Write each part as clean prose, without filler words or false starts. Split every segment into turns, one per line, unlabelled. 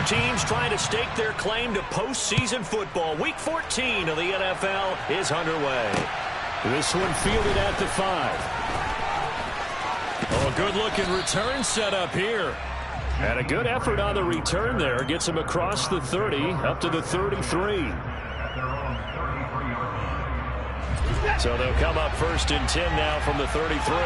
teams trying to stake their claim to postseason football. Week 14 of the NFL is underway.
This one fielded at the 5. Oh, good-looking return set up here. And a good effort on the return there. Gets him across the 30, up to the 33.
So they'll come up 1st and 10 now from the 33.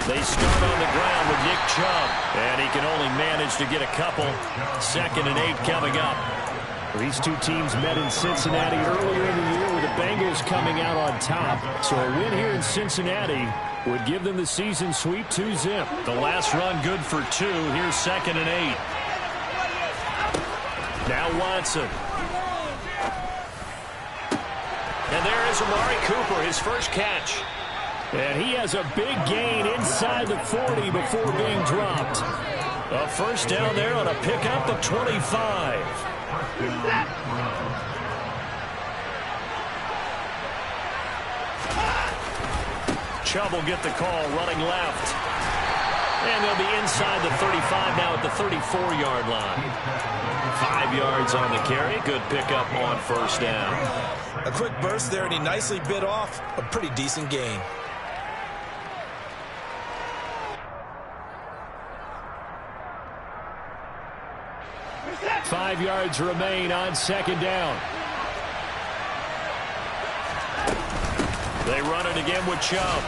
They start on the ground with Nick Chubb. And he can only manage to get a couple. 2nd and 8 coming up.
These two teams met in Cincinnati earlier in the year with the Bengals coming out on top. So a win here in Cincinnati would give them the season sweep 2-zip.
The last run good for 2. Here's 2nd and 8. Now Watson. And there is Amari Cooper, his first catch.
And he has a big gain inside the 40 before being dropped.
A first down there on a pickup of 25. Chubb will get the call, running left. And they'll be inside the 35 now at the 34-yard line. 5 yards on the carry. Good pickup on first down.
A quick burst there, and he nicely bit off a pretty decent gain.
Five yards remain on 2nd down.
They run it again with Chubb.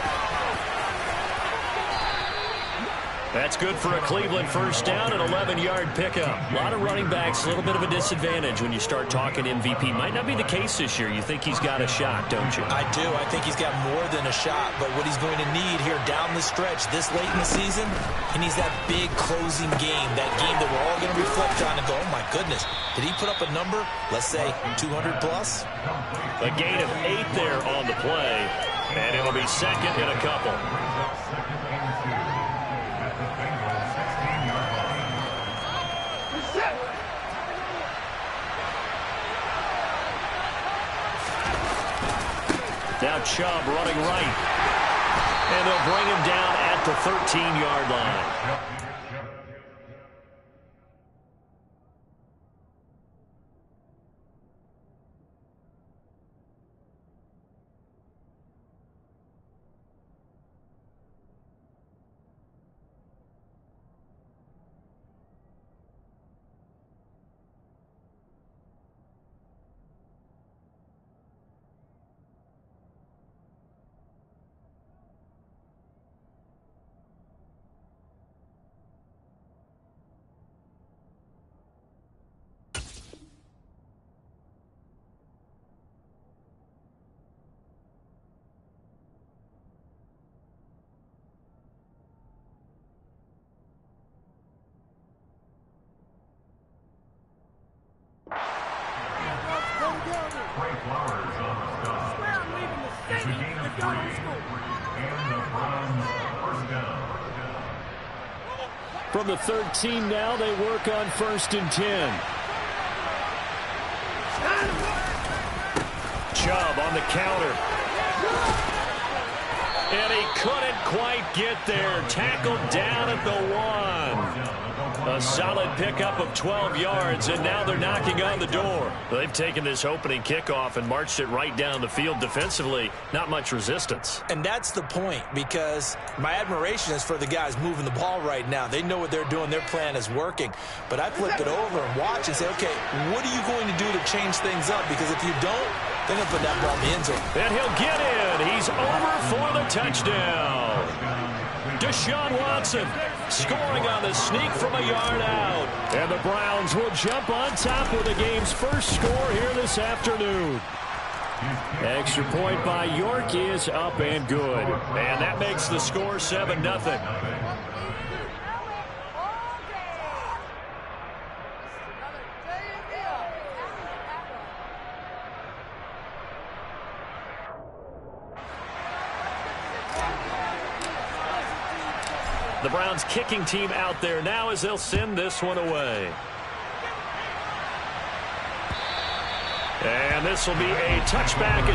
That's good for a Cleveland first down, an 11-yard pickup. A lot of running backs, a little bit of a disadvantage when you start talking MVP. Might not be the case this year. You think he's got a shot, don't you?
I do. I think he's got more than a shot. But what he's going to need here down the stretch this late in the season, he needs that big closing game, that game that we're all going to reflect on and go, oh, my goodness, did he put up a number, let's say 200 plus?
A gain of 8 there on the play, and it'll be 2nd and a couple. Now Chubb running right. And they'll bring him down at the 13-yard line.
From the 13 now, they work on 1st and 10.
Chubb on the counter. And he couldn't quite get there. Tackled down at the 1. A solid pickup of 12 yards, and now they're knocking on the door. They've taken this opening kickoff and marched it right down the field defensively. Not much resistance.
And that's the point, because my admiration is for the guys moving the ball right now. They know what they're doing. Their plan is working. But I flip it over and watch and say, okay, what are you going to do to change things up? Because if you don't, they're going to put that ball in the end zone.
And he'll get in. He's over for the touchdown. Deshaun Watson scoring on the sneak from a yard out.
And the Browns will jump on top with the game's first score here this afternoon. Extra point by York is up and good.
And that makes the score 7-0. The Browns kicking team out there now as they'll send this one away. And this will be a touchback.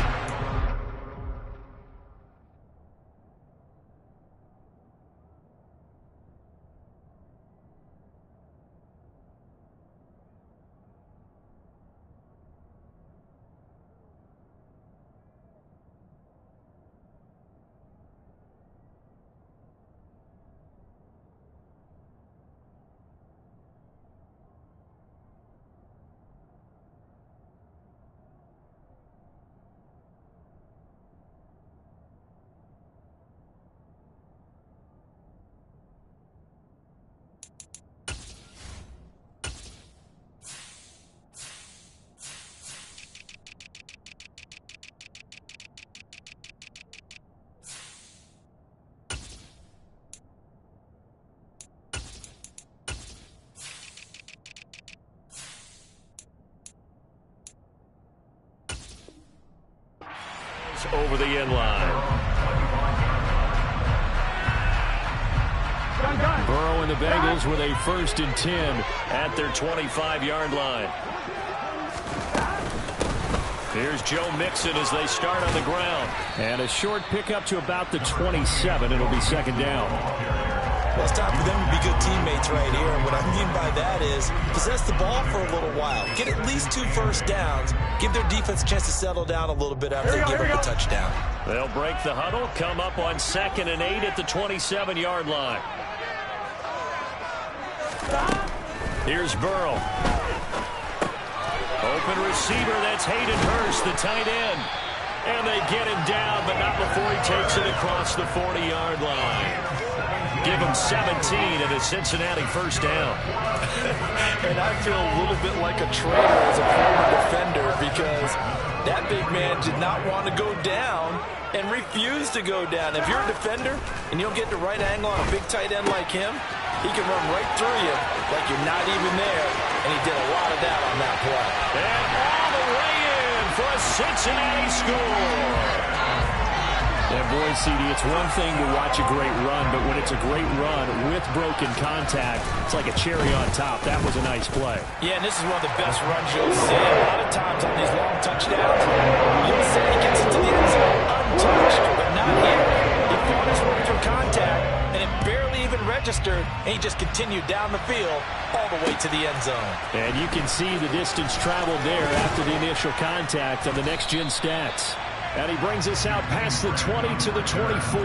over the end line.
Burrow and the Bengals with a 1st and 10
at their 25-yard line. Here's Joe Mixon as they start on the ground.
And a short pickup to about the 27. It'll be 2nd down.
Well, it's time for them to be good teammates right here. And what I mean by that is possess the ball for a little while. Get at least 2 first downs. Give their defense a chance to settle down a little bit after they give up a touchdown.
They'll break the huddle, come up on 2nd and 8 at the 27-yard line. Here's Burrow. Open receiver, that's Hayden Hurst, the tight end. And they get him down, but not before he takes it across the 40-yard line. Give him 17 and a Cincinnati 1st down.
And I feel a little bit like a traitor as a former defender because that big man did not want to go down and refused to go down. If you're a defender and you'll get the right angle on a big tight end like him, he can run right through you like you're not even there, and he did a lot of that on that play.
And all the way in for a Cincinnati score.
And boy, CD, it's one thing to watch a great run, but when it's a great run with broken contact, it's like a cherry on top. That was a nice play.
Yeah, and this is one of the best runs you'll see. A lot of times on these long touchdowns, you'll say he gets into the end zone untouched, but not here. He fought his way through contact, and it barely even registered, and he just continued down the field all the way to the end zone.
And you can see the distance traveled there after the initial contact on the next-gen stats. And he brings us out past the 20 to the 24.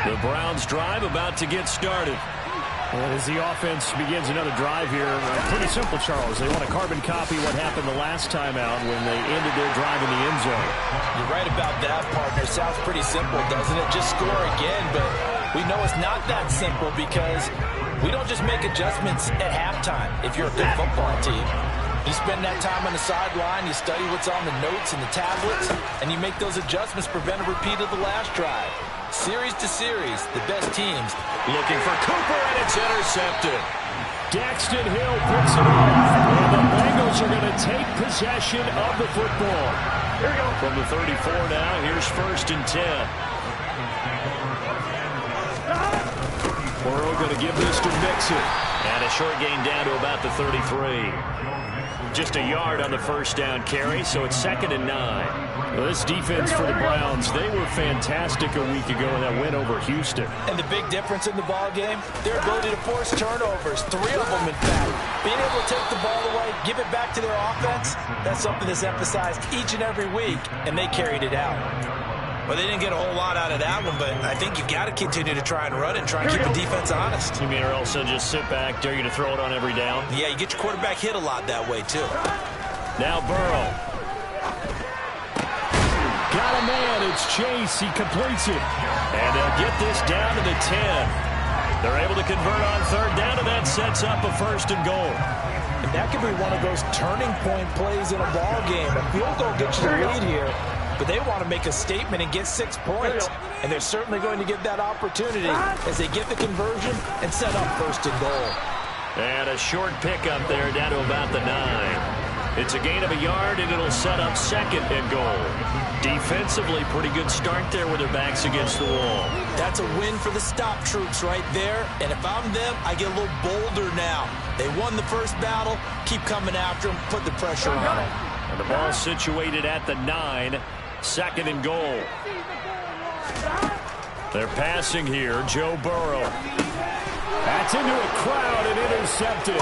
The Browns drive about to get started.
Well, as the offense begins another drive here, pretty simple, Charles. They want to carbon copy what happened the last time out when they ended their drive in the end zone.
You're right about that, partner. Sounds pretty simple, doesn't it? Just score again, but we know it's not that simple because we don't just make adjustments at halftime if you're a good football team. You spend that time on the sideline, you study what's on the notes and the tablets, and you make those adjustments to prevent a repeat of the last drive. Series to series, the best teams.
Looking for Cooper, and it's intercepted.
Daxton Hill picks it off. And the Bengals are going to take possession of the football.
Here we go. From the 34 now, here's 1st and 10.
Burrow going to give this to Mixon.
And a short gain down to about the 33. Just a yard on the 1st down carry, so it's 2nd and 9.
Well, this defense for the Browns, they were fantastic a week ago in that win over Houston.
And the big difference in the ball game, their ability to force turnovers, 3 of them in fact. Being able to take the ball away, give it back to their offense, that's something that's emphasized each and every week, and they carried it out. Well, they didn't get a whole lot out of that one, but I think you've got to continue to try and run and try and keep the defense honest.
You mean or also just sit back, dare you to throw it on every down?
Yeah, you get your quarterback hit a lot that way, too.
Now Burrow.
Got a man, it's Chase, he completes it.
And they'll get this down to the 10. They're able to convert on 3rd down, and that sets up a 1st and goal.
And that could be one of those turning point plays in a ball game. A field goal gets you the lead here, but they want to make a statement and get 6 points. And they're certainly going to get that opportunity as they get the conversion and set up 1st and goal.
And a short pickup there down to about the 9. It's a gain of a yard, and it'll set up 2nd and goal. Defensively, pretty good start there with their backs against the wall.
That's a win for the stop troops right there. And if I'm them, I get a little bolder now. They won the first battle. Keep coming after them. Put the pressure on them.
And the ball situated at the 9. 2nd and goal. They're passing here. Joe Burrow.
That's into a crowd and intercepted.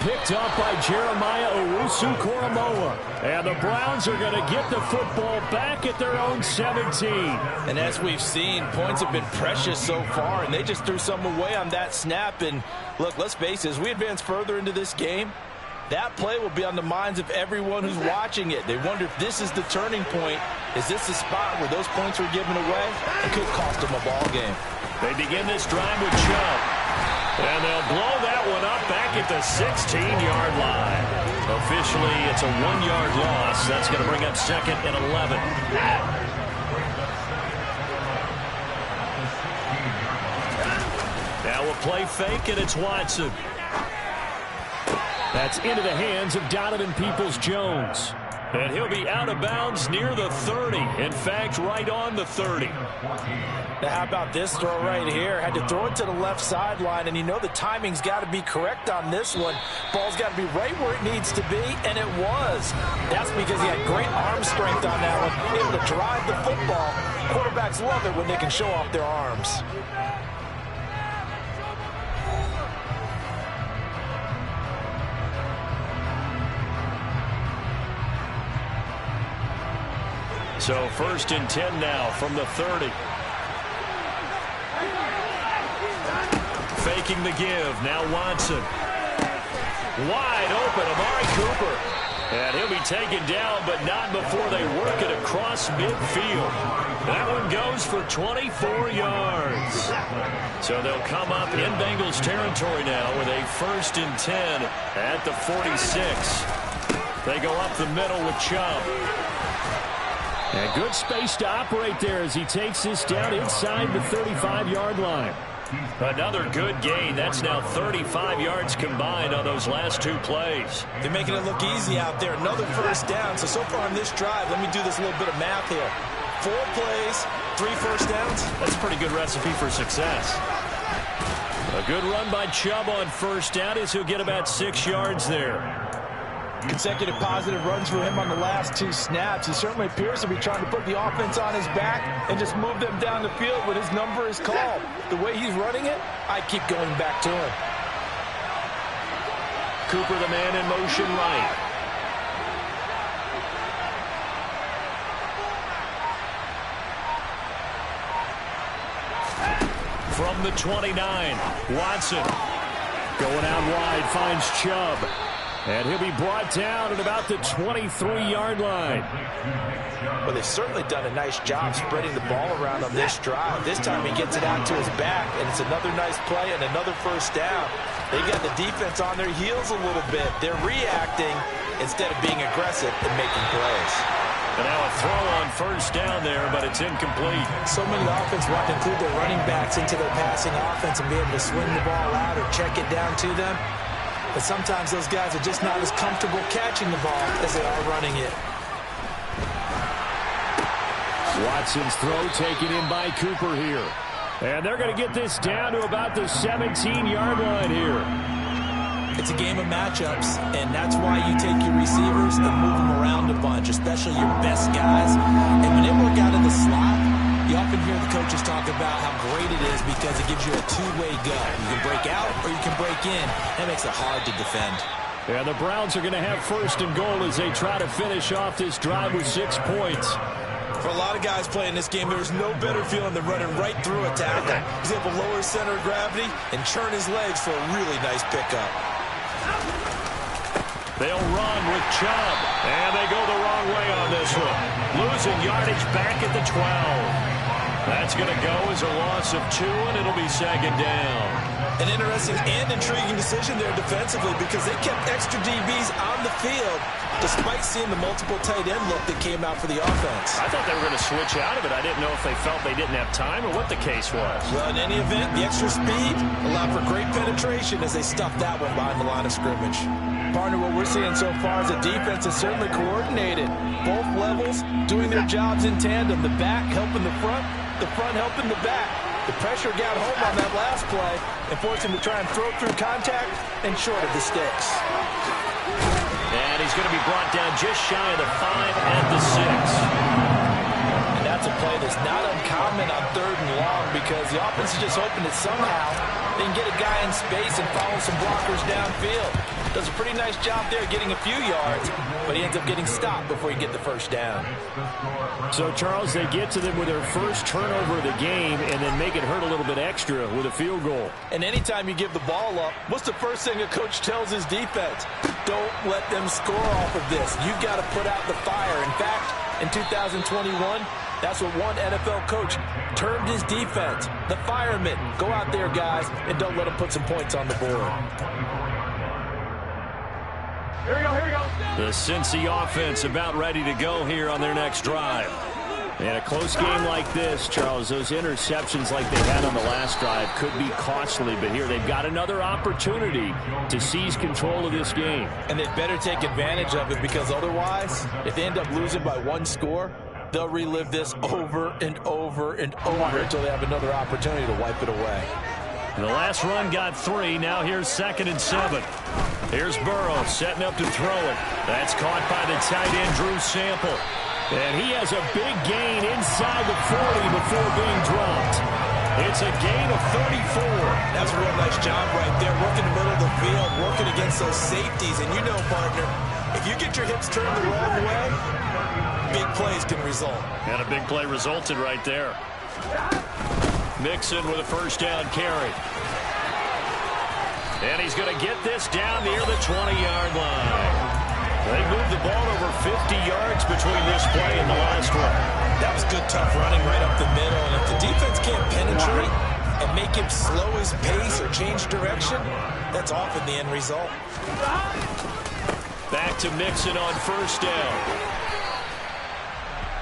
Picked up by Jeremiah Owusu-Koramoah. And the Browns are going to get the football back at their own 17.
And as we've seen, points have been precious so far, and they just threw some away on that snap. And look, let's face it, as we advance further into this game, that play will be on the minds of everyone who's watching it. They wonder if this is the turning point. Is this the spot where those points were given away? It could cost them a ball game.
They begin this drive with Chubb. And they'll blow that one up back at the 16-yard line. Officially, it's a 1-yard loss. That's going to bring up 2nd and 11. Now a play fake, and it's Watson.
That's into the hands of Donovan Peoples-Jones.
And he'll be out of bounds near the 30. In fact, right on the 30.
Now, how about this throw right here? Had to throw it to the left sideline, and you know the timing's got to be correct on this one. Ball's got to be right where it needs to be, and it was. That's because he had great arm strength on that one, able to drive the football. Quarterbacks love it when they can show off their arms.
So 1st and 10 now from the 30. Faking the give. Now Watson. Wide open. Amari Cooper. And he'll be taken down, but not before they work it across midfield. That one goes for 24 yards. So they'll come up in Bengals territory now with a 1st and 10 at the 46. They go up the middle with Chubb.
And good space to operate there as he takes this down inside the 35-yard line.
Another good gain. That's now 35 yards combined on those last 2 plays.
They're making it look easy out there. Another 1st down. So far on this drive, let me do this little bit of math here. 4 plays, 3 1st downs.
That's a pretty good recipe for success. A good run by Chubb on 1st down as he'll get about 6 yards there.
Consecutive positive runs for him on the last 2 snaps. He certainly appears to be trying to put the offense on his back and just move them down the field when his number is called. The way he's running it, I keep going back to him.
Cooper, the man in motion right. From the 29, Watson.
Going out wide, finds Chubb. And he'll be brought down at about the 23-yard line.
Well, they've certainly done a nice job spreading the ball around on this drive. This time he gets it out to his back, and it's another nice play and another 1st down. They got the defense on their heels a little bit. They're reacting instead of being aggressive and making plays.
And now a throw on 1st down there, but it's incomplete.
So many offenses want to include their running backs into their passing offense and be able to swing the ball out or check it down to them. But sometimes those guys are just not as comfortable catching the ball as they are running it.
Watson's throw taken in by Cooper here. And they're going to get this down to about the 17-yard line here.
It's a game of matchups, and that's why you take your receivers and move them around a bunch, especially your best guys. And when they work out in the slot, you often hear the coaches talk about how great it is because it gives you a two-way go. You can break out or you can break in. That makes it hard to defend.
Yeah, the Browns are going to have 1st and goal as they try to finish off this drive with 6 points.
For a lot of guys playing this game, there's no better feeling than running right through a tackle. He's able to lower his center of gravity and churn his legs for a really nice pickup.
They'll run with Chubb, and they go the wrong way on this one. Losing yardage back at the 12. That's going to go as a loss of 2, and it'll be 2nd down.
An interesting and intriguing decision there defensively because they kept extra DBs on the field despite seeing the multiple tight end look that came out for the offense.
I thought they were going to switch out of it. I didn't know if they felt they didn't have time or what the case was.
Well, in any event, the extra speed allowed for great penetration as they stuffed that one behind the line of scrimmage. Partner, what we're seeing so far is the defense is certainly coordinated. Both levels doing their jobs in tandem. The back helping the front helping the back. The pressure got home on that last play and forced him to try and throw through contact and short of the sticks.
And he's going to be brought down just shy of the 5 at the 6.
And that's a play that's not uncommon on 3rd and long because the offense is just hoping that somehow they can get a guy in space and follow some blockers downfield. Does a pretty nice job there getting a few yards, but he ends up getting stopped before he get the 1st down.
So, Charles, they get to them with their first turnover of the game and then make it hurt a little bit extra with a field goal.
And anytime you give the ball up, what's the first thing a coach tells his defense? Don't let them score off of this. You've got to put out the fire. In fact, in 2021, that's what one NFL coach termed his defense, the firemen. Go out there, guys, and don't let them put some points on the board.
The Cincy offense about ready to go here on their next drive.
In a close game like this, Charles, those interceptions like they had on the last drive could be costly, but here they've got another opportunity to seize control of this game.
And they'd better take advantage of it, because otherwise, if they end up losing by one score, they'll relive this over and over and over until they have another opportunity to wipe it away.
The last run got 3. Now here's 2nd and 7. Here's Burrow setting up to throw it. That's caught by the tight end, Drew Sample. And he has a big gain inside the 40 before being dropped. It's a gain of 34.
That's a real nice job right there, working the middle of the field, working against those safeties. And you know, partner, if you get your hips turned the wrong way, big plays can result.
And a big play resulted right there. Mixon with a first down carry. And he's going to get this down near the 20-yard line. They moved the ball over 50 yards between this play and the last one.
That was good, tough running right up the middle. And if the defense can't penetrate and make him slow his pace or change direction, that's often the end result.
Back to Mixon on first down.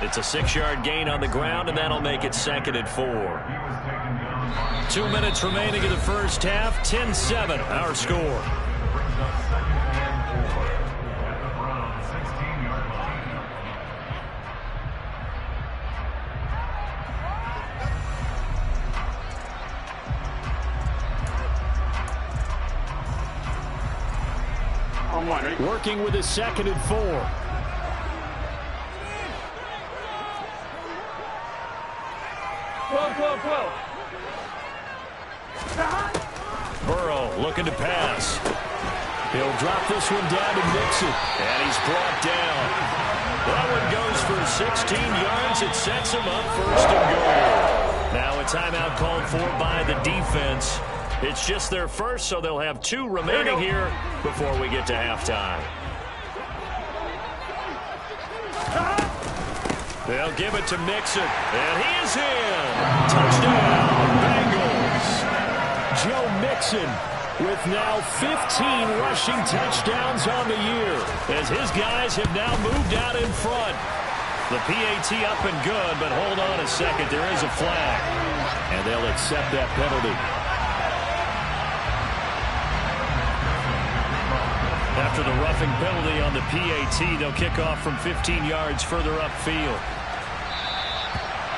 It's a 6-yard gain on the ground, and that'll make it 2nd and 4. 2 minutes remaining in the first half. 10-7, our score.
Working with his 2nd and 4.
Burrow looking to pass.
He'll drop this one down to Mixon.
And he's brought down. That one goes for 16 yards. It sets him up 1st and goal. Now a timeout called for by the defense. It's just their first, so they'll have 2 remaining here before we get to halftime. They'll give it to Mixon, and he is in. Touchdown, Bengals.
Joe Mixon with now 15 rushing touchdowns on the year,
as his guys have now moved out in front. The PAT up and good, but hold on a second. There is a flag.
And they'll accept that penalty.
After the roughing penalty on the PAT, they'll kick off from 15 yards further upfield.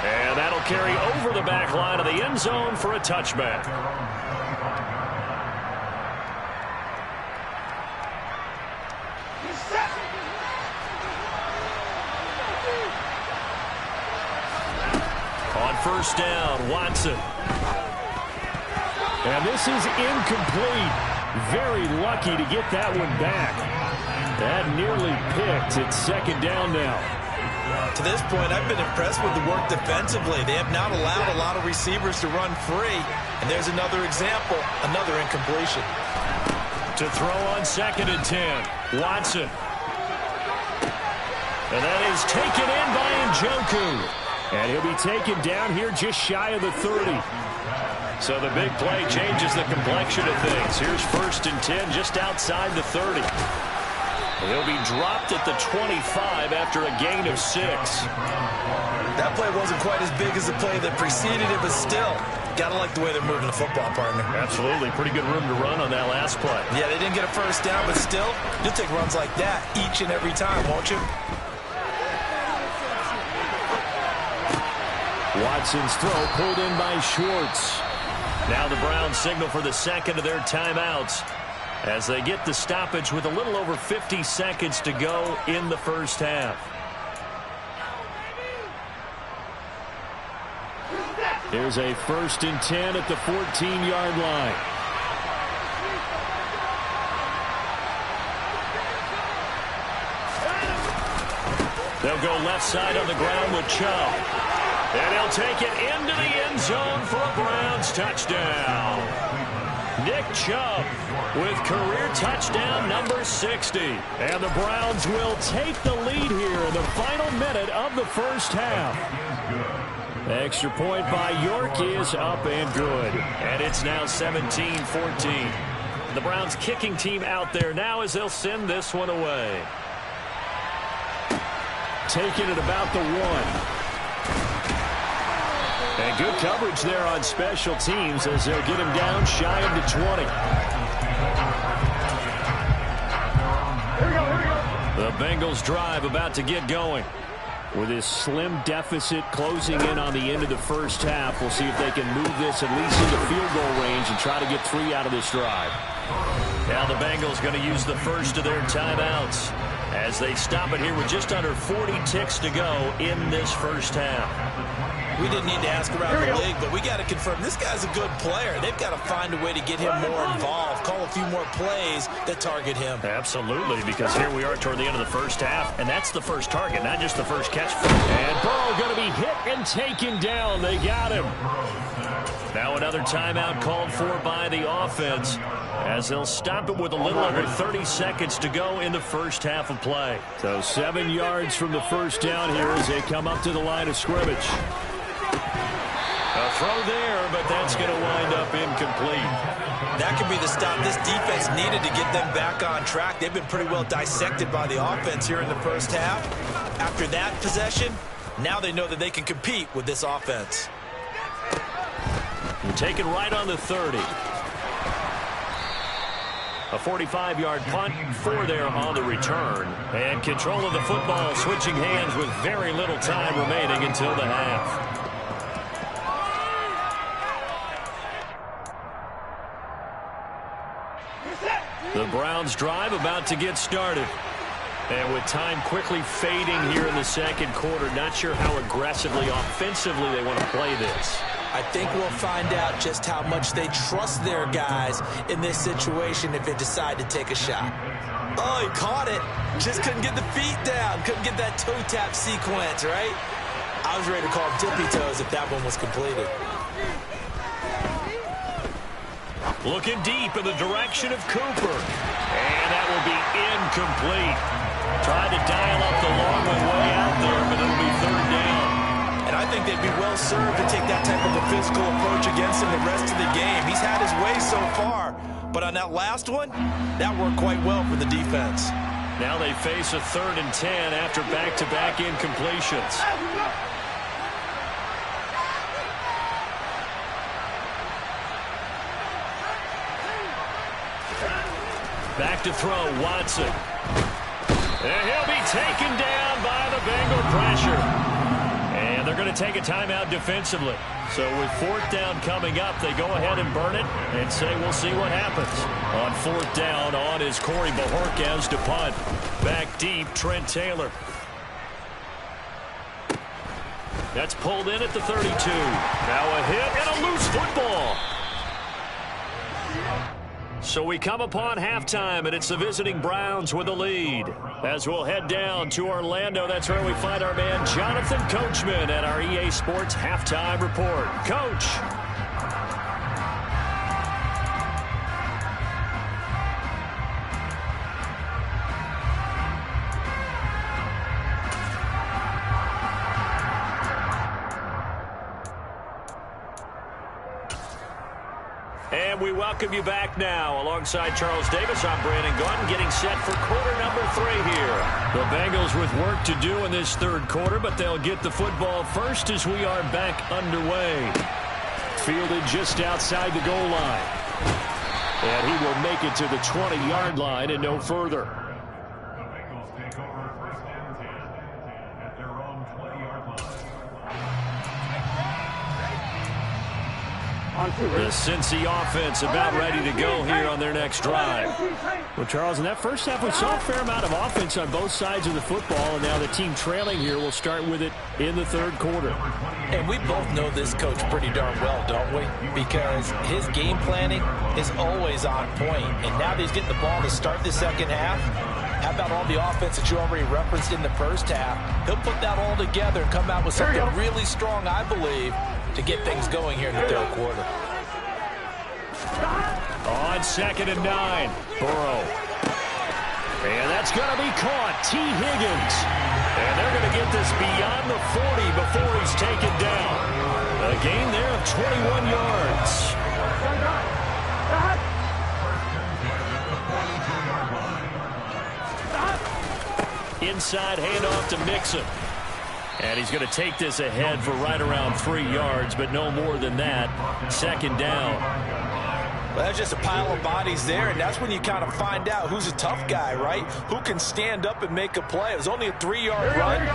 And that'll carry over the back line of the end zone for a touchback. On first down, Watson.
And this is incomplete. Very lucky to get that one back. That nearly picked. It's 2nd down now.
To this point, I've been impressed with the work defensively. They have not allowed a lot of receivers to run free. And there's another example, another incompletion.
To throw on 2nd and 10, Watson. And that is taken in by Njoku.
And he'll be taken down here just shy of the 30.
So the big play changes the complexion of things. Here's 1st and 10 just outside the 30. He'll be dropped at the 25 after a gain of 6.
That play wasn't quite as big as the play that preceded it, but still, gotta like the way they're moving the football, partner.
Absolutely. Pretty good room to run on that last play.
Yeah, they didn't get a first down, but still, you'll take runs like that each and every time, won't you?
Watson's throw pulled in by Schwartz.
Now the Browns signal for the 2nd of their timeouts as they get the stoppage with a little over 50 seconds to go in the first half.
Here's a 1st and 10 at the 14-yard line.
They'll go left side on the ground with Chubb. And he'll take it into the end zone for a Browns touchdown. Nick Chubb with career touchdown number 60.
And the Browns will take the lead here in the final minute of the first half. Extra point by York is up and good.
And it's now 17-14. The Browns kicking team out there now as they'll send this one away.
Taking it about the 1. And good coverage there on special teams as they'll get him down shy of the 20. The Bengals drive about to get going. With his slim deficit closing in on the end of the first half, we'll see if they can move this at least into field goal range and try to get 3 out of this drive.
Now the Bengals going to use the first of their timeouts as they stop it here with just under 40 ticks to go in this first half.
We didn't need to ask around the league, but we got to confirm this guy's a good player. They've got to find a way to get him more involved, call a few more plays that target him.
Absolutely, because here we are toward the end of the first half, and that's the first target, not just the first catch.
And Burrow going to be hit and taken down. They got him.
Now another timeout called for by the offense as they'll stop it with a little over 30 seconds to go in the first half of play.
So 7 yards from the first down here as they come up to the line of scrimmage.
A throw there, but that's going to wind up incomplete.
That could be the stop this defense needed to get them back on track. They've been pretty well dissected by the offense here in the first half. After that possession, now they know that they can compete with this offense.
Taken right on the 30. A 45-yard punt for there on the return. And control of the football switching hands with very little time remaining until the half. The Browns drive about to get started. And with time quickly fading here in the second quarter, not sure how aggressively, offensively they want to play this.
I think we'll find out just how much they trust their guys in this situation if they decide to take a shot. Oh, he caught it. Just couldn't get the feet down. Couldn't get that toe tap sequence, right? I was ready to call tippy toes if that one was completed.
Looking deep in the direction of Cooper. And that will be incomplete. Tried to dial up the long one way out there, but it'll be third down.
And I think they'd be well served to take that type of a physical approach against him the rest of the game. He's had his way so far. But on that last one, that worked quite well for the defense.
Now they face a 3rd and 10 after back-to-back incompletions. Back to throw, Watson. And he'll be taken down by the Bengal pressure. And they're going to take a timeout defensively. So with 4th down coming up, they go ahead and burn it and say we'll see what happens. On 4th down, on is Corey Bajorquez to punt. Back deep, Trent Taylor. That's pulled in at the 32. Now a hit and a loose football. So we come upon halftime, and it's the visiting Browns with the lead. As we'll head down to Orlando, that's where we find our man Jonathan Coachman at our EA Sports Halftime Report. Coach. And we welcome you back now. Alongside Charles Davis, I'm Brandon Gaudin, getting set for quarter number 3 here. The Bengals with work to do in this 3rd quarter, but they'll get the football first as we are back underway. Fielded just outside the goal line. And he will make it to the 20-yard line and no further. The Cincy offense about ready to go here on their next drive.
Well, Charles, in that first half, we saw a fair amount of offense on both sides of the football, and now the team trailing here will start with it in the 3rd quarter.
And we both know this coach pretty darn well, don't we? Because his game planning is always on point. And now that he's getting the ball to start the second half, how about all the offense that you already referenced in the first half? He'll put that all together and come out with something really strong, I believe, to get things going here in the 3rd quarter.
On 2nd and 9, Burrow. And that's going to be caught. T. Higgins. And they're going to get this beyond the 40 before he's taken down. A gain there of 21 yards. Inside handoff to Mixon. And he's going to take this ahead for right around 3 yards, but no more than that. Second down.
Well, that's just a pile of bodies there, and that's when you kind of find out who's a tough guy, right? Who can stand up and make a play. It was only a 3-yard run,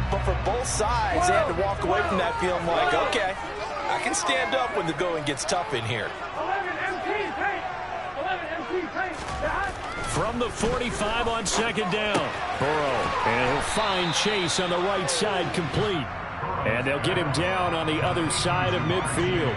but for both sides, they had to walk away from that feeling like, okay, I can stand up when the going gets tough in here.
From the 45 on second down, Burrow, and he'll find Chase on the right side complete. And they'll get him down on the other side of midfield.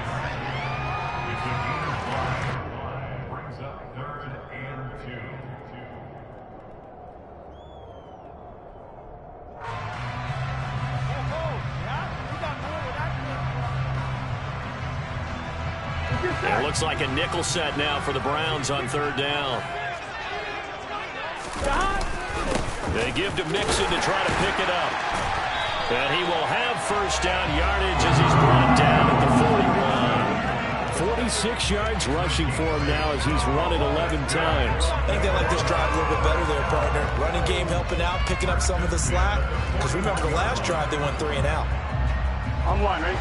It looks like a nickel set now for the Browns on third down. They give to Mixon to try to pick it up. And he will have first down yardage as he's brought down at the 41. 46 yards rushing for him now as he's run it 11 times.
I think they like this drive a little bit better there, partner. Running game helping out, picking up some of the slack. Because remember the last drive, they went 3 and out.
On one, right?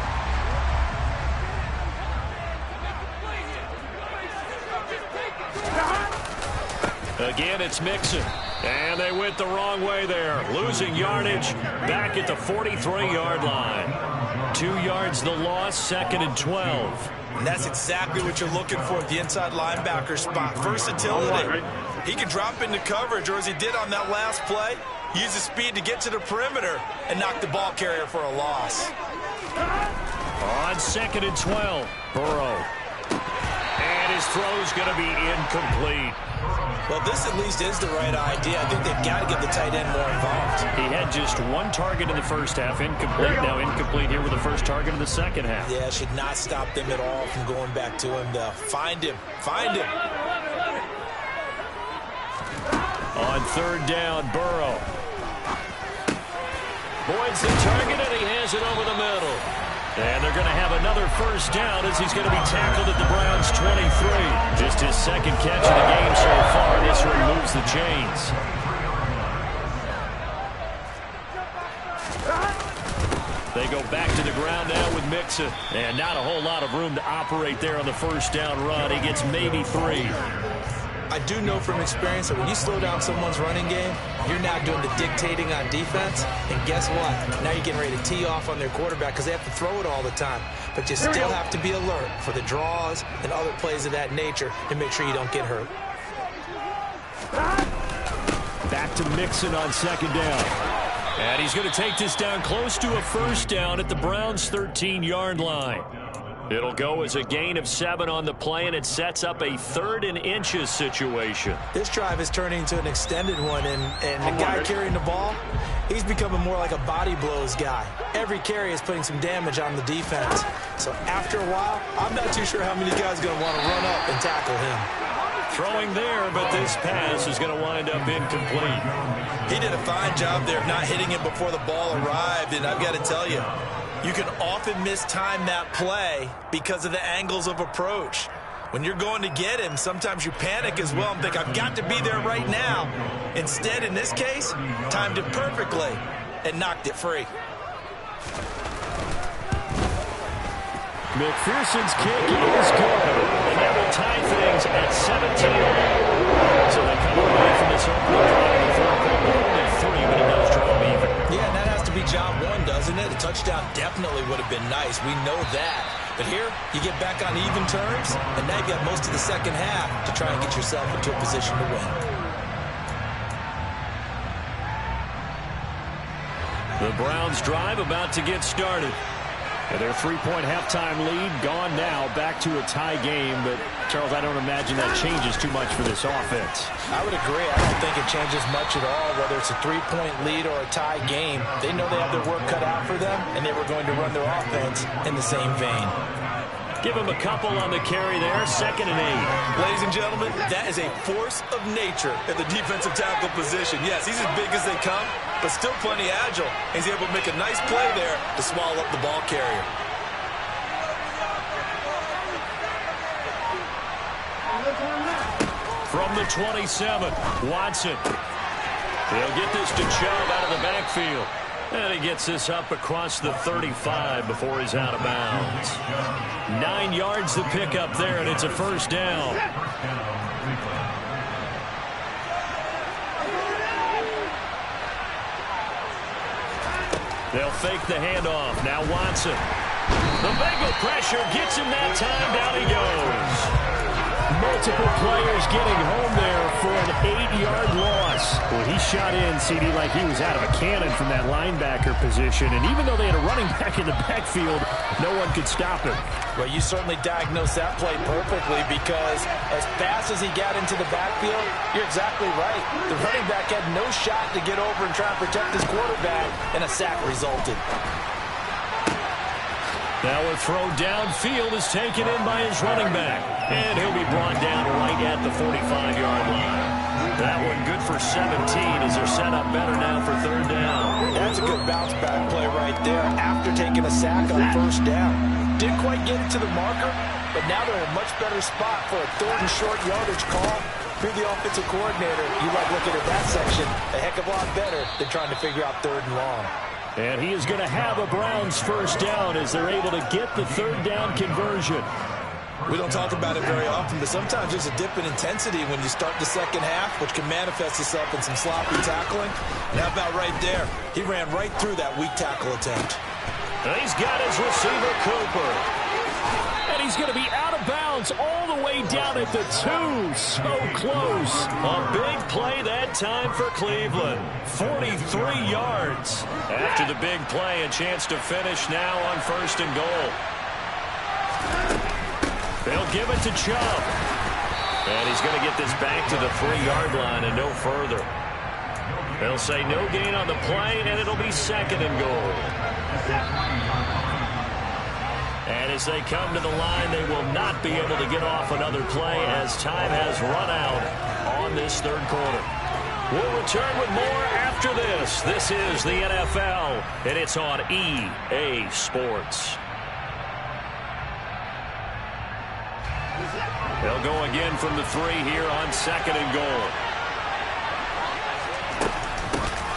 Again, it's Mixon. And they went the wrong way there. Losing yardage back at the 43-yard line. 2 yards the loss, second and 12.
And that's exactly what you're looking for at the inside linebacker spot. Versatility. He can drop into coverage, or as he did on that last play, use his speed to get to the perimeter and knock the ball carrier for a loss.
On second and 12, Burrow. And his throw's going to be incomplete.
Well, this at least is the right idea. I think they've got to get the tight end more involved.
He had just 1 target in the first half, incomplete. Now incomplete here with the first target in the second half.
Yeah, should not stop them at all from going back to him, though. Find him. Find him.
On third down, Burrow. Boyd's the target, and he has it over the middle. And they're going to have another first down as he's going to be tackled at the Browns' 23. Just his second catch of the game so far. This removes the chains. They go back to the ground now with Mixon. And not a whole lot of room to operate there on the first down run. He gets maybe 3.
I do know from experience that when you slow down someone's running game, you're now doing the dictating on defense. And guess what? Now you're getting ready to tee off on their quarterback because they have to throw it all the time. But you still have to be alert for the draws and other plays of that nature to make sure you don't get hurt.
Back to Mixon on second down.
And he's going to take this down close to a first down at the Browns' 13-yard line. It'll go as a gain of 7 on the play, and it sets up a 3rd and inches situation.
This drive is turning into an extended one, and the guy carrying the ball, he's becoming more like a body blows guy. Every carry is putting some damage on the defense. So after a while, I'm not too sure how many guys are going to want to run up and tackle him.
Throwing there, but this pass is going to wind up incomplete.
He did a fine job there of not hitting him before the ball arrived, and I've got to tell you, you can often mistime that play because of the angles of approach. When you're going to get him, sometimes you panic as well and think, I've got to be there right now. Instead, in this case, timed it perfectly and knocked it free.
McPherson's kick is good.
And that will tie things at 17. So they come away from this opening drive in the third quarter. Only 3, but it does draw them even.
Yeah, and that has to be job 1, doesn't it? A touchdown definitely would have been nice. We know that. But here, you get back on even terms, and now you've got most of the second half to try and get yourself into a position to win.
The Browns drive about to get started.
And their 3-point halftime lead gone now, back to a tie game. But, Charles, I don't imagine that changes too much for this offense.
I would agree. I don't think it changes much at all, whether it's a 3-point lead or a tie game. They know they have their work cut out for them, and they were going to run their offense in the same vein.
Give him a couple on the carry there, 2nd and 8.
Ladies and gentlemen, that is a force of nature at the defensive tackle position. Yes, he's as big as they come, but still plenty agile. He's able to make a nice play there to swallow up the ball carrier.
From the 27, Watson. He'll get this to Chubb out of the backfield. And he gets this up across the 35 before he's out of bounds. 9 yards to pick up there, and it's a first down. They'll fake the handoff. Now Watson. The Bengal pressure gets him that time. Down he goes.
Multiple players getting home there for an 8-yard loss. Well, he shot in, CD, like he was out of a cannon from that linebacker position. And even though they had a running back in the backfield, no one could stop him.
Well, you certainly diagnosed that play perfectly because as fast as he got into the backfield, you're exactly right. The running back had no shot to get over and try and protect his quarterback, and a sack resulted.
Now a throw downfield is taken in by his running back. And he'll be brought down right at the 45-yard line. That one good for 17 as they're set up better now for third down.
That's a good bounce-back play right there after taking a sack on first down. Didn't quite get it to the marker, but now they're in a much better spot for a third and short yardage call. If you're the offensive coordinator, you like looking at that section a heck of a lot better than trying to figure out third and long.
And he is going to have a Browns first down as they're able to get the third down conversion.
We don't talk about it very often, but sometimes there's a dip in intensity when you start the second half, which can manifest itself in some sloppy tackling. And how about right there? He ran right through that weak tackle attempt.
And he's got his receiver, Cooper.
And he's going to be out of bounds all the way down at the 2. So close.
A big play that time for Cleveland. 43 yards. After the big play, a chance to finish now on first and goal. They'll give it to Chubb. And he's going to get this back to the 3-yard line and no further. They'll say no gain on the play, and it'll be second and goal. And as they come to the line, they will not be able to get off another play as time has run out on this third quarter. We'll return with more after this. This is the NFL, and it's on EA Sports. They'll go again from the 3 here on second and goal.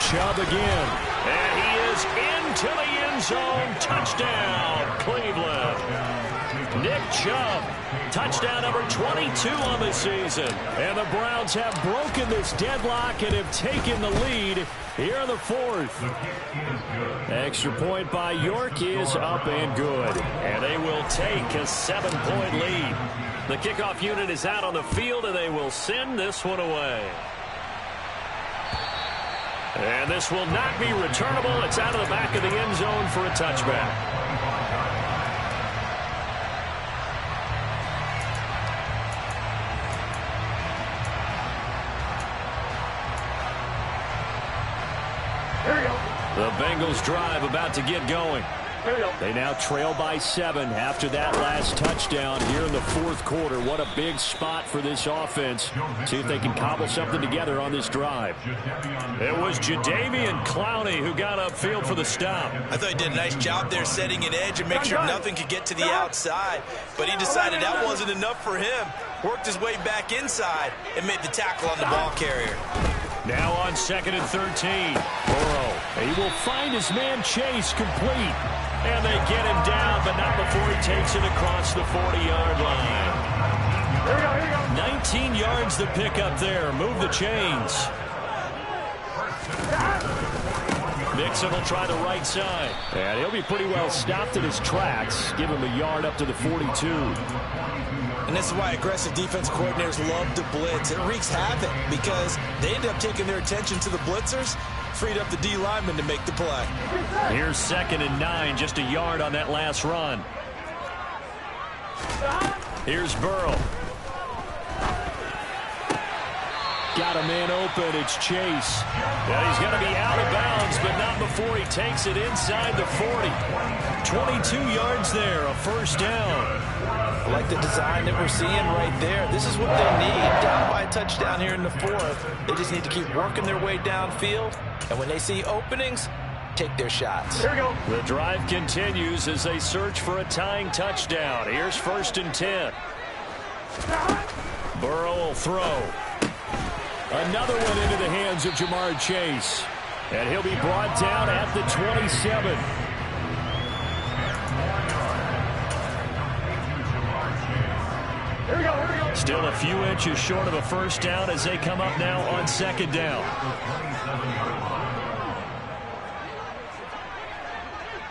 Chubb again.
And he is into the end zone. Touchdown, Cleveland. Nick Chubb, touchdown number 22 on the season.
And the Browns have broken this deadlock and have taken the lead here in the 4th. Extra point by York is up and good.
And they will take a 7-point lead. The kickoff unit is out on the field, and they will send this one away. And this will not be returnable. It's out of the back of the end zone for a touchback.
Here we go.
The Bengals drive about to get going. They now trail by 7 after that last touchdown here in the 4th quarter. What a big spot for this offense. See if they can cobble something together on this drive.
It was Jadeveon Clowney who got upfield for the stop.
I thought he did a nice job there setting an edge and make sure nothing could get to the outside. But he decided that wasn't enough for him. Worked his way back inside and made the tackle on the ball carrier.
Now on 2nd and 13.
Burrow. He will find his man Chase complete.
And they get him down, but not before he takes it across the 40-yard line.
Here we go.
19 yards to pick up there. Move the chains. Mixon will try the right side.
And he'll be pretty well stopped in his tracks. Give him a yard up to the 42.
And this is why aggressive defense coordinators love to blitz. It wreaks havoc because they end up taking their attention to the blitzers, freed up the D lineman to make the play.
Here's 2nd and 9, just a yard on that last run. Here's Burrow.
Got a man open. It's Chase.
Yeah, he's going to be out of bounds, but not before he takes it inside the 40. 22 yards there, a first down.
I like the design that we're seeing right there. This is what they need. Down by a touchdown here in the 4th. They just need to keep working their way downfield. And when they see openings, take their shots.
Here we go.
The drive continues as they search for a tying touchdown. Here's 1st and 10. Burrow will throw.
Another one into the hands of Jamar Chase. And he'll be brought down at the 27.
Here we go, here we go.
Still a few inches short of a first down as they come up now on second down.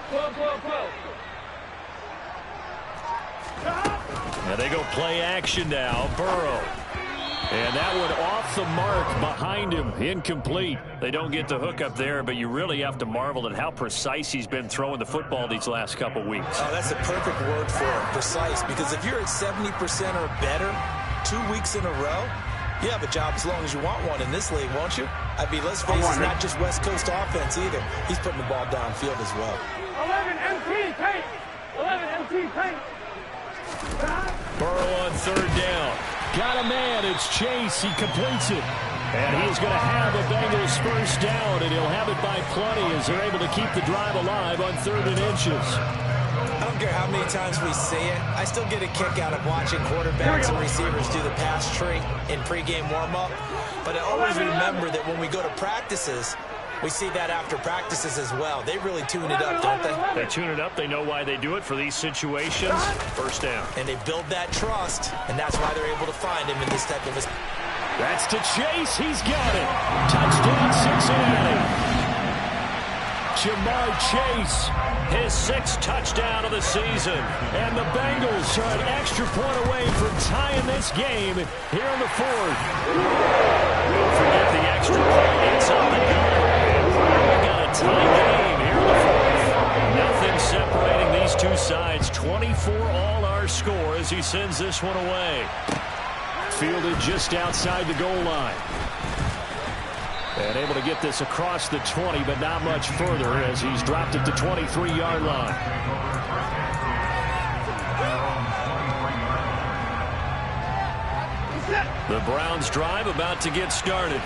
12, 12, 12.
And they go play action now. Burrow. And that one off the mark behind him. Incomplete. They don't get the hook up there, but you really have to marvel at how precise he's been throwing the football these last couple weeks.
Oh, that's a perfect word for it, precise. Because if you're at 70% or better 2 weeks in a row, you have a job as long as you want one in this league, won't you? I mean, let's face it, it's not just West Coast offense either. He's putting the ball downfield as well.
11 MT paint. 11 MT paint.
Burrow on third down.
Got a man. It's Chase. He completes it. And he's going to have the Bengals first down, and he'll have it by plenty as they're able to keep the drive alive on 3rd and inches.
I don't care how many times we see it. I still get a kick out of watching quarterbacks and receivers do the pass tree in pregame warm-up. But I always remember that when we go to practices, we see that after practices as well. They really tune it up, don't they?
They tune it up. They know why they do it for these situations. First down.
And they build that trust, and that's why they're able to find him in this type of a...
That's to Chase. He's got it. Touchdown, Cincinnati. Jamar Chase.
His 6th touchdown of the season.
And the Bengals are an extra point away from tying this game here in the 4th.
Don't forget the extra point. It's up and going. We got a tie game here in the 4th. Nothing separating these two sides. 24 all our score as he sends this one away.
Fielded just outside the goal line. And able to get this across the 20, but not much further as he's dropped at the 23-yard line.
The Browns drive about to get started.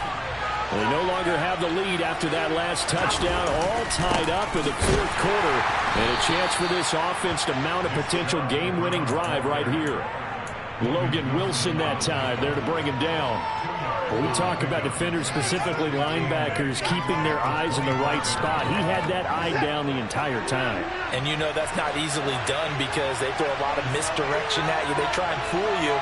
They no longer have the lead after that last touchdown, all tied up in the 4th quarter. And a chance for this offense to mount a potential game-winning drive right here. Logan Wilson that time there to bring him down. When we talk about defenders, specifically linebackers, keeping their eyes in the right spot, he had that eye down the entire time.
And you know that's not easily done because they throw a lot of misdirection at you. They try and fool you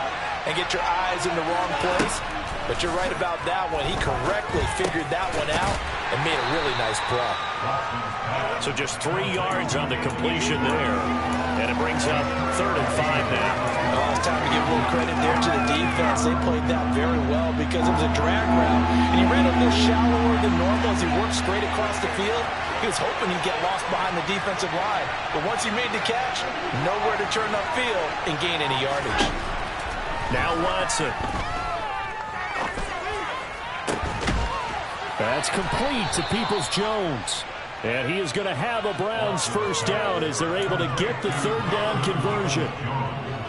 and get your eyes in the wrong place. But you're right about that one. He correctly figured that one out and made a really nice play.
So just 3 yards on the completion there. And it brings up 3rd and 5 now.
Oh, it's time to give a little credit there to the defense. They played that very well because it was a drag route. And he ran a little shallower than normal as he worked straight across the field. He was hoping he'd get lost behind the defensive line. But once he made the catch, nowhere to turn upfield and gain any yardage.
Now Watson.
That's complete to Peoples-Jones. And he is going to have a Browns first down as they're able to get the 3rd down conversion.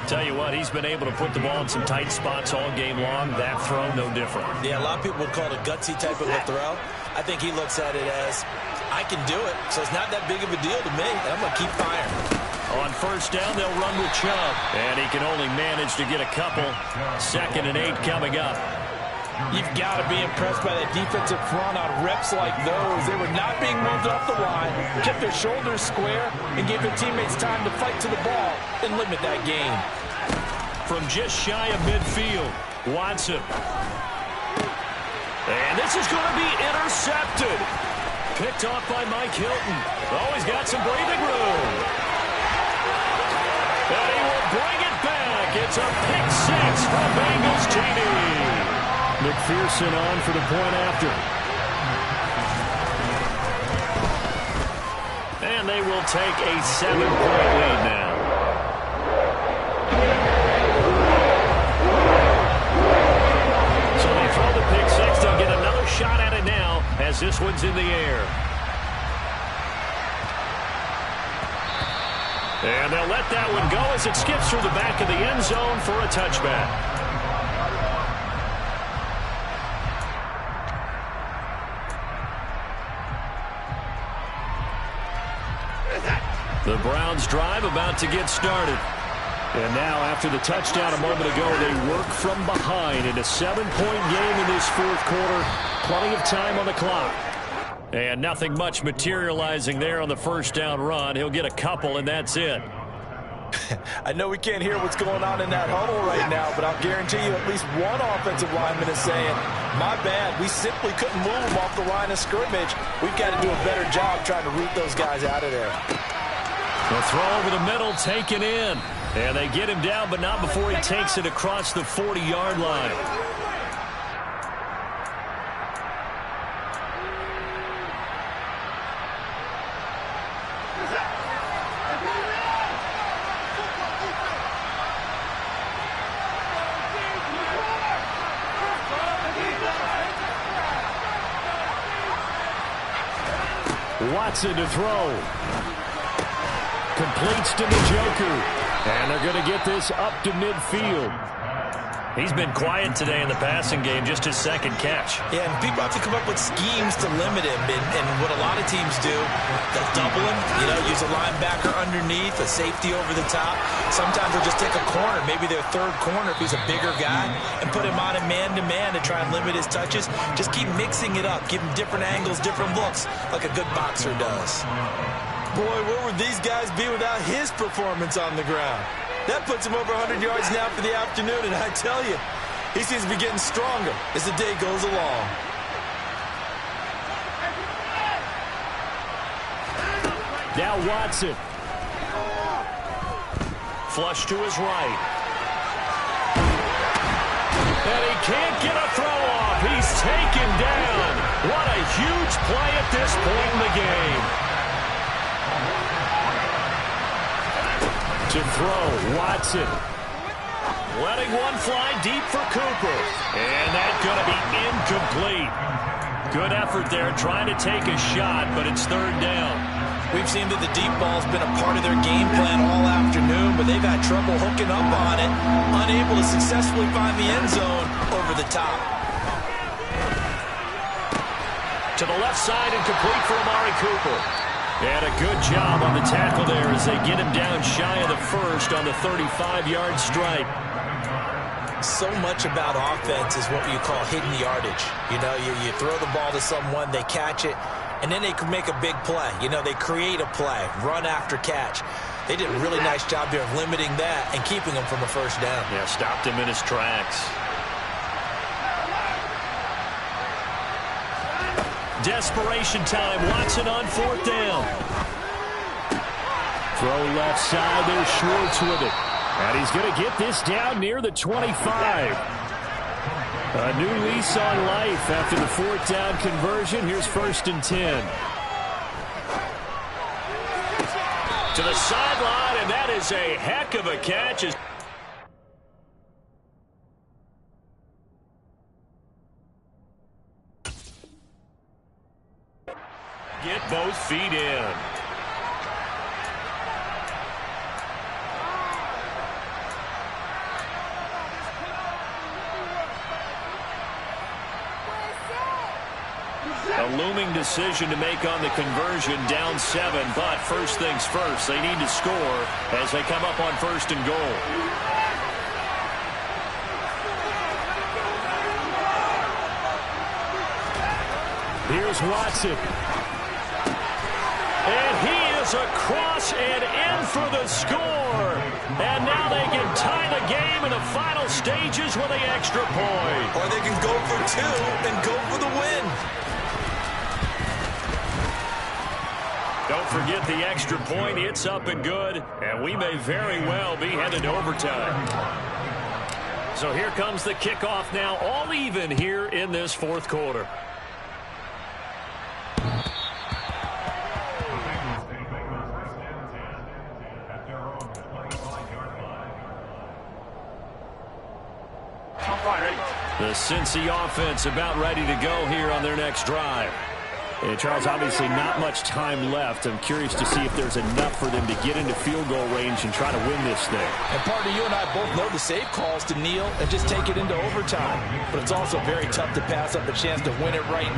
Tell you what, he's been able to put the ball in some tight spots all game long. That throw, no different.
Yeah, a lot of people would call it a gutsy type of a throw. I think he looks at it as, I can do it, so it's not that big of a deal to me. I'm going to keep firing.
On first down, they'll run with Chubb. And he can only manage to get a couple. 2nd and 8 coming up.
You've got to be impressed by that defensive front on reps like those. They were not being moved off the line, kept their shoulders square, and gave their teammates time to fight to the ball and limit that gain.
From just shy of midfield, Watson. And this is going to be intercepted. Picked off by Mike Hilton. Oh, he's got some breathing room. And he will bring it back. It's a pick 6 from Bengals TV.
McPherson on for the point after.
And they will take a 7-point lead now. So they throw the pick 6. They'll get another shot at it now as this one's in the air. And they'll let that one go as it skips through the back of the end zone for a touchback. The Browns drive about to get started.
And now after the touchdown a moment ago, they work from behind in a 7-point game in this 4th quarter. Plenty of time on the clock.
And nothing much materializing there on the first down run. He'll get a couple, and that's it.
I know we can't hear what's going on in that huddle right now, but I'll guarantee you at least one offensive lineman is saying, my bad, we simply couldn't move them off the line of scrimmage. We've got to do a better job trying to root those guys out of there.
The throw over the middle taken in. And they get him down, but not before he takes it across the 40-yard line. Watson to throw. Completes to the Joker. And they're going to get this up to midfield. He's been quiet today in the passing game, just his second catch.
Yeah, and people have to come up with schemes to limit him. And what a lot of teams do, they'll double him, use a linebacker underneath, a safety over the top. Sometimes they'll just take a corner, maybe their third corner if he's a bigger guy, and put him on a man-to-man to try and limit his touches. Just keep mixing it up, give him different angles, different looks, like a good boxer does. Boy, where would these guys be without his performance on the ground? That puts him over 100 yards now for the afternoon, and I tell you, he seems to be getting stronger as the day goes along.
Now Watson.
Flush to his right. And he can't get a throw off. He's taken down. What a huge play at this point in the game.
To throw, Watson.
Letting one fly deep for Cooper. And that's going to be incomplete. Good effort there, trying to take a shot, but it's third down.
We've seen that the deep ball's been a part of their game plan all afternoon, but they've had trouble hooking up on it, unable to successfully find the end zone over the top.
To the left side and complete for Amari Cooper. And a good job on the tackle there as they get him down shy of the first on the 35-yard stripe.
So much about offense is what you call hidden yardage. You throw the ball to someone, they catch it, and then they can make a big play. They create a play, run after catch. They did a really nice job there of limiting that and keeping him from a first down.
Yeah, stopped him in his tracks. Desperation time. Watson on fourth down.
Throw left side. There's Schwartz with it. And he's going to get this down near the 25. A new lease on life after the fourth down conversion. Here's 1st and 10.
To the sideline, and that is a heck of a catch. Get both feet in. A looming decision to make on the conversion, down 7, but first things first, they need to score as they come up on 1st and goal.
Here's Watson.
And he is across and in for the score. And now they can tie the game in the final stages with the extra point.
Or they can go for 2 and go for the win.
Don't forget the extra point. It's up and good. And we may very well be headed to overtime. So here comes the kickoff now, all even here in this fourth quarter. The Cincy offense about ready to go here on their next drive.
And Charles, obviously not much time left. I'm curious to see if there's enough for them to get into field goal range and try to win this thing.
And partner, you and I both know the safe calls to kneel and just take it into overtime. But it's also very tough to pass up a chance to win it right now.